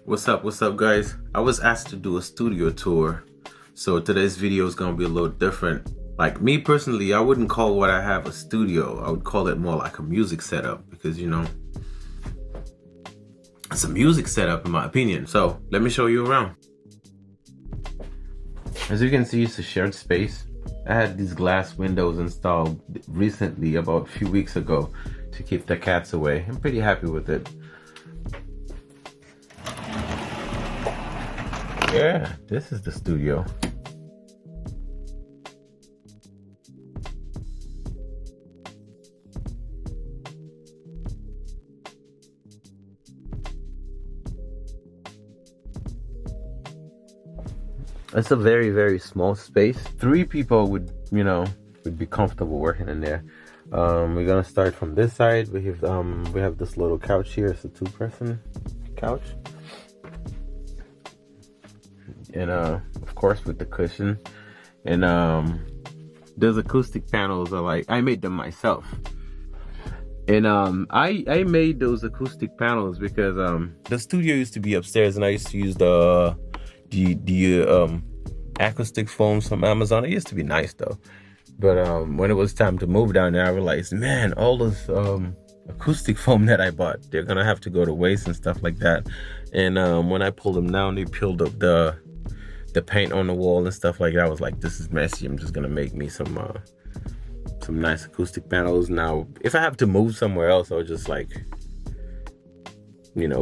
What's up guys? I was asked to do a studio tour, so today's video is gonna be a little different. Like me personally, I wouldn't call what I have a studio. I would call it more like a music setup because it's a music setup in my opinion. So let me show you around. As you can see, it's a shared space. I had these glass windows installed recently, about a few weeks ago, to keep the cats away. I'm pretty happy with it. Yeah, this is the studio. It's a very, very small space. 3 people would be comfortable working in there. We're gonna start from this side. We have this little couch here. It's a 2-person couch. And of course with the cushion. And those acoustic panels are I made them myself. And I made those acoustic panels because the studio used to be upstairs and I used to use the acoustic foams from Amazon. It used to be nice though, but when it was time to move down there, I realized, man, all those acoustic foam that I bought, they're gonna have to go to waste and stuff like that. And when I pulled them down, they peeled up the paint on the wall and stuff like that. I was like, this is messy. I'm just gonna make me some nice acoustic panels. Now if I have to move somewhere else, I'll just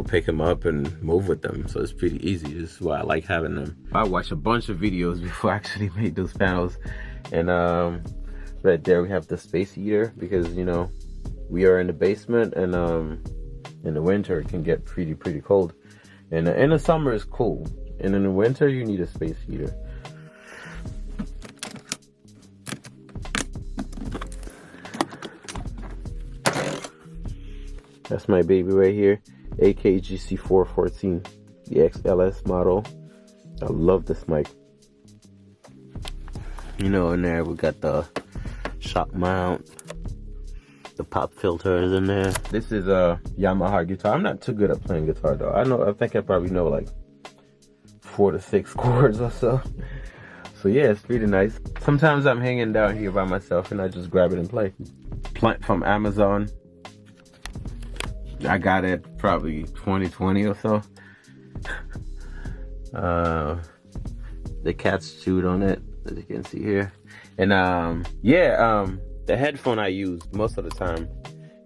pick them up and move with them. So it's pretty easy. This is why I like having them. I watched a bunch of videos before I actually made those panels. And right there we have the space heater because we are in the basement, and in the winter it can get pretty cold. And in the summer it's cool, and in the winter you need a space heater. That's my baby right here, AKGC 414, the XLS model. I love this mic. In there we got the shock mount, the pop filters in there. This is a Yamaha guitar. I'm not too good at playing guitar though. I think I probably know like 4 to 6 chords or so. So yeah, it's pretty nice. Sometimes I'm hanging down here by myself and I just grab it and play. Plant from Amazon. I got it probably 2020 or so. The cats chewed on it, as you can see here. And the headphone I use most of the time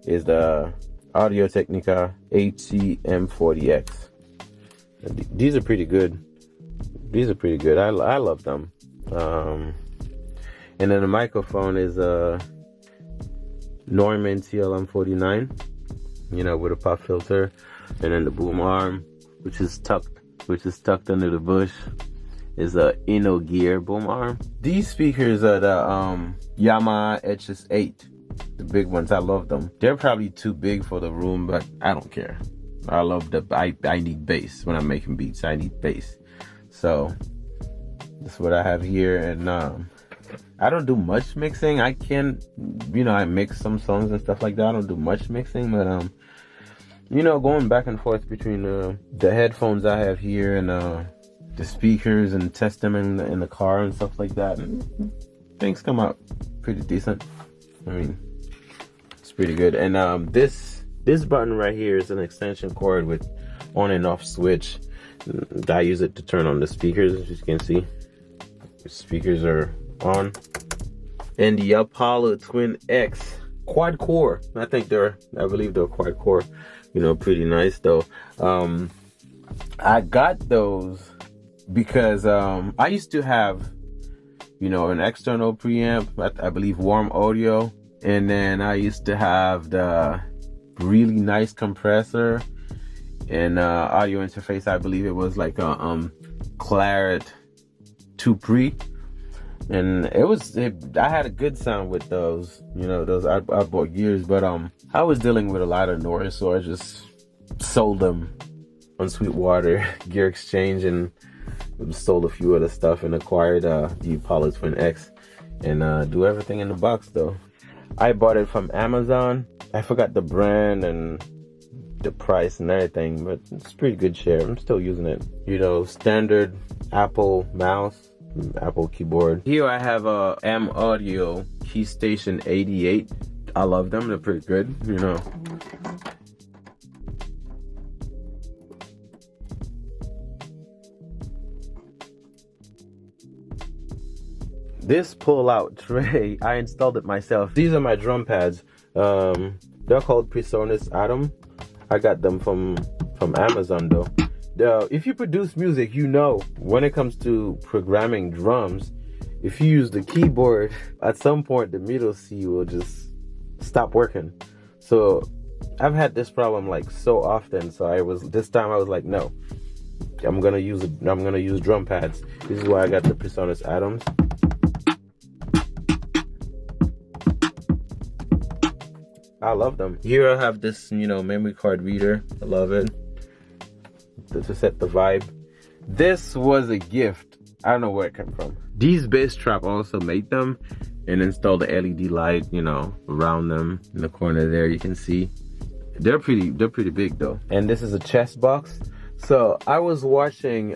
is the Audio Technica HCM40X. These are pretty good. I love them. And then the microphone is a Neumann TLM49, with a pop filter, and then the boom arm, which is tucked under the bush, is a Inno Gear boom arm. These speakers are the Yamaha HS8, the big ones. I love them. They're probably too big for the room, but I don't care. I love I need bass when I'm making beats. I need bass. So that's what I have here. And I don't do much mixing. I can, I mix some songs and stuff like that. I don't do much mixing, but going back and forth between the headphones I have here and the speakers, and test them in the car and stuff like that, and things come out pretty decent. I mean, it's pretty good. And this button right here is an extension cord with on and off switch. I use it to turn on the speakers. As you can see, the speakers are on. And the Apollo Twin X quad core. I believe they're quad core. Pretty nice though. I got those because I used to have an external preamp, I believe Warm Audio, and then I used to have the really nice compressor and audio interface. I believe it was like a Claret 2 Pre, and I had a good sound with those. Those I bought years, but I was dealing with a lot of noise, so I just sold them on Sweetwater Gear Exchange and sold a few other stuff and acquired the Apollo Twin X, and do everything in the box though. I bought it from Amazon. I forgot the brand and the price and everything, but it's pretty good share. I'm still using it. You know, standard Apple mouse, Apple keyboard. Here I have a M Audio Key Station 88. I love them. They're pretty good, you know. This pull-out tray, I installed it myself. These are my drum pads. They're called PreSonus Atom. I got them from Amazon though. If you produce music, you know when it comes to programming drums, if you use the keyboard, at some point the middle C will just stop working. So I've had this problem like so often. So this time I was like, no, I'm gonna use drum pads. This is why I got the PreSonus Atoms. I love them. Here I have this, you know, memory card reader. I love it. To set the vibe. This was a gift. I don't know where it came from. These Bass Trap also made them and installed the LED light, you know, around them in the corner there. You can see they're pretty big though. And this is a chest box. So I was watching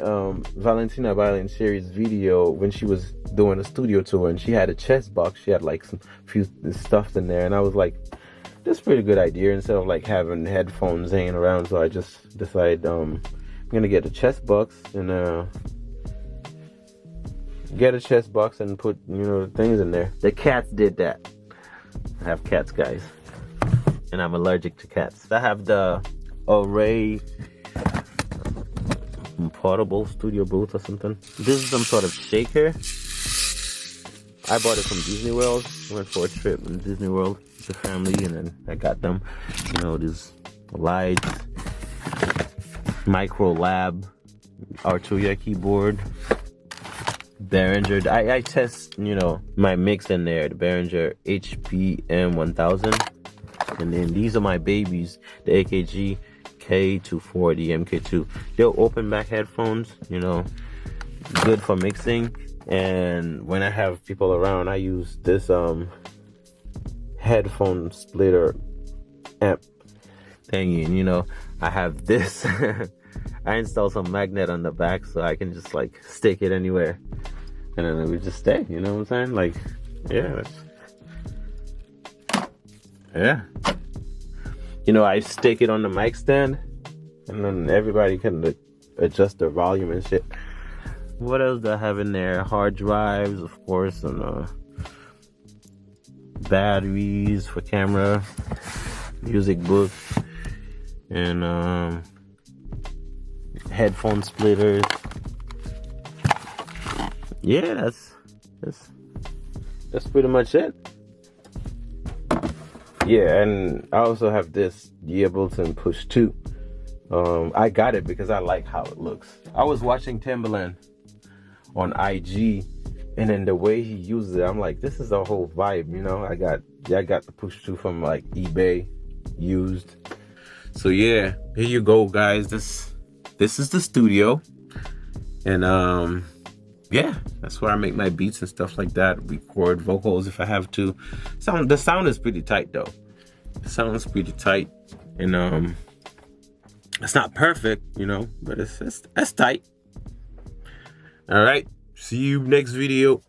Valentina Bailensheri's video when she was doing a studio tour, and she had a chest box. She had like some few stuff in there, and I was like, that's a pretty good idea instead of like having headphones hanging around. So I just decided I'm gonna get a chest box and put, you know, things in there. The cats did that. I have cats, guys, and I'm allergic to cats. I have the Array portable studio booth or something. This is some sort of shaker. I bought it from Disney World. Went for a trip in Disney World with the family, and then I got them. You know, these lights, Micro Lab, Arturia keyboard, Behringer. I test, you know, my mix in there, the Behringer HPM 1000. And then these are my babies, the AKG K240 MK2. They're open back headphones, you know, good for mixing. And when I have people around, I use this headphone splitter amp thingy, and you know, I have this. I installed some magnet on the back so I can just like stick it anywhere, and then it would just stay. You know what I'm saying? Like, yeah. You know, I stick it on the mic stand, and then everybody can adjust their volume and shit. What else do I have in there? Hard drives, of course, and batteries for camera, music book, and headphone splitters. Yeah, that's pretty much it. Yeah, and I also have this Ableton Push 2. I got it because I like how it looks. I was watching Timbaland on IG, and then the way he uses it, I'm like, this is a whole vibe, you know. I got the Push 2 from like eBay used. So yeah, here you go, guys. This is the studio, and yeah, that's where I make my beats and stuff like that. Record vocals if I have to. The sound is pretty tight though. The sound is pretty tight, and it's not perfect, you know, but it's tight. All right, see you next video.